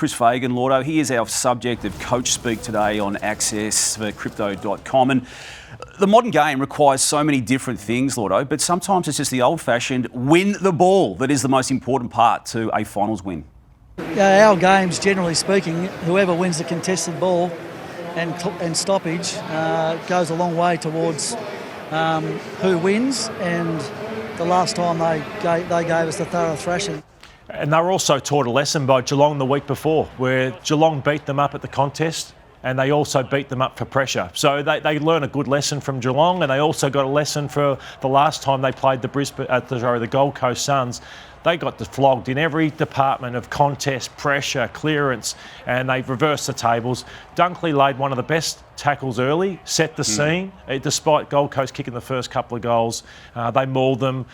Chris Fagan, Lordo. He is our subject of Coach Speak today on Access for Crypto.com. And the modern game requires so many different things, Lordo, but sometimes it's just the old-fashioned win the ball that is the most important part to a finals win. Our games, generally speaking, whoever wins the contested ball and stoppage goes a long way towards who wins, and the last time they gave us the thorough thrashing. And they were also taught a lesson by Geelong the week before, where Geelong beat them up at the contest and they also beat them up for pressure. So they learn a good lesson from Geelong, and they also got a lesson for the last time they played the Gold Coast Suns. They got flogged in every department of contest, pressure, clearance, and they've reversed the tables. Dunkley laid one of the best tackles early, set the scene. Despite Gold Coast kicking the first couple of goals, they mauled them.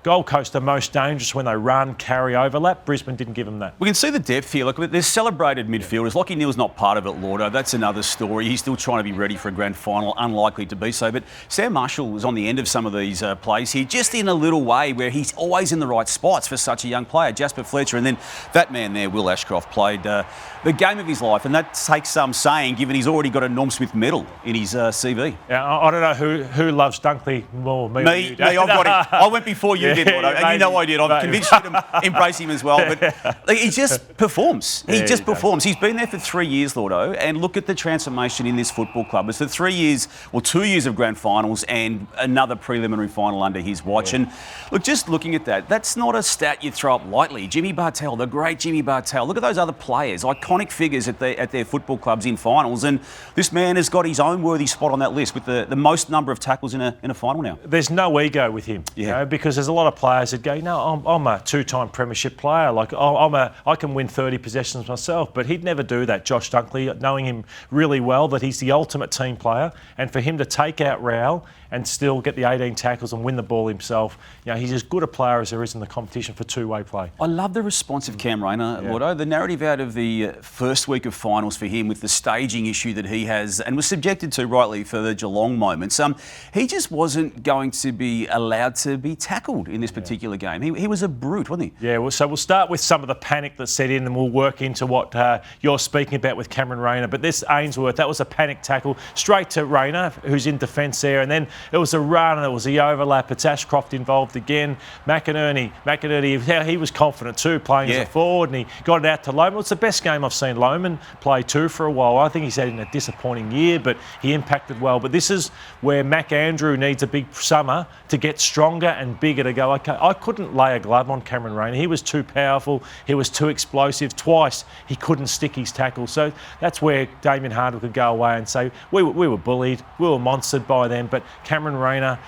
Gold Coast are most dangerous when they run, carry, overlap. Brisbane didn't give them that. We can see the depth here. Look, there's celebrated midfielders. Lockie Neal's not part of it, Lordo. That's another story. He's still trying to be ready for a grand final, unlikely to be so. But Sam Marshall was on the end of some of these plays here, just in a little way where he's always in the right spots for such a young player. Jasper Fletcher, and then that man there, Will Ashcroft, played the game of his life, and that takes some saying, given he's already got a Norm Smith medal in his CV. Yeah, I don't know who loves Dunkley more, me or you. Me, I've got him. I went before you did, Lordo, and you know I did. I'm convinced you to embrace him as well, but he just performs. He just performs. He's been there for 3 years, Lordo, and look at the transformation in this football club. It's the 3 years, or 2 years of grand finals and another preliminary final under his watch. And look, just looking at that, that's not a stat you throw up lightly. Jimmy Bartell, the great Jimmy Bartell. Look at those other players, iconic figures at their football clubs in finals, and this man has got his own worthy spot on that list with the most number of tackles in a final now. There's no ego with him, you know, because there's a lot of players that go, no, I'm a two-time premiership player, like I can win 30 possessions myself, but he'd never do that. Josh Dunkley, knowing him really well, that he's the ultimate team player, and for him to take out Rowell and still get the 18 tackles and win the ball himself, you know, he's as good a player as there is in the competition for two-way play. I love the response of Cam Rayner, Lordo. The narrative out of the first week of finals for him with the staging issue that he has and was subjected to rightly for the Geelong moments, he just wasn't going to be allowed to be tackled in this particular game. He was a brute, wasn't he? Yeah, well, so we'll start with some of the panic that set in and we'll work into what you're speaking about with Cameron Rayner. But this Ainsworth, that was a panic tackle straight to Rayner, who's in defence there, and then it was a run and it was the overlap. It's Ashcroft involved again. McInerney, he was confident too, playing as a forward, and he got it out to Lohman. It's the best game I've seen Lohman play too for a while. I think he's had a disappointing year, but he impacted well. But this is where Mac Andrew needs a big summer to get stronger and bigger, to go, okay, I couldn't lay a glove on Cameron Rayner. He was too powerful. He was too explosive. Twice he couldn't stick his tackle. So that's where Damian Hardwick could go away and say, we were bullied, we were monstered by them, but Cameron Rayner,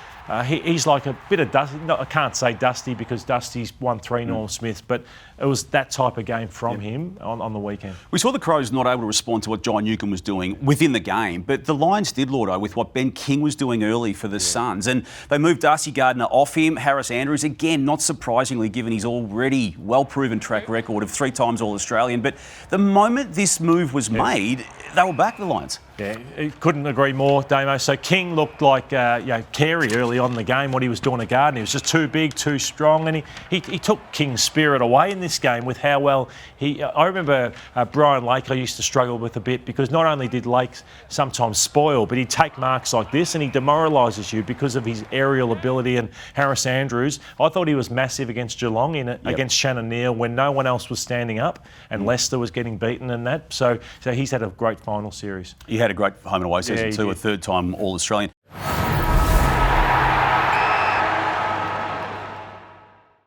he's like a bit of Dusty. No, I can't say Dusty because Dusty's won 3 Norm Smiths, but it was that type of game from him on the weekend. We saw the Crows not able to respond to what John Newcombe was doing within the game, but the Lions did, Lordo, with what Ben King was doing early for the Suns, and they moved Darcy Gardner off him. Harris Andrews, again, not surprisingly, given his already well-proven track record of 3 times All-Australian, but the moment this move was made, they were back, the Lions. Yeah, couldn't agree more, Damo. So King looked like Carey early on in the game, what he was doing to Gardner. He was just too big, too strong, and he took King's spirit away in this game with how well I remember Brian Lake I used to struggle with a bit, because not only did Lake sometimes spoil, but he'd take marks like this and he demoralises you because of his aerial ability. And Harris Andrews, I thought he was massive against Geelong against Shannon Neale when no one else was standing up and Leicester was getting beaten in that. So he's had a great final series. He had a great home and away season too, a 3rd time All-Australian.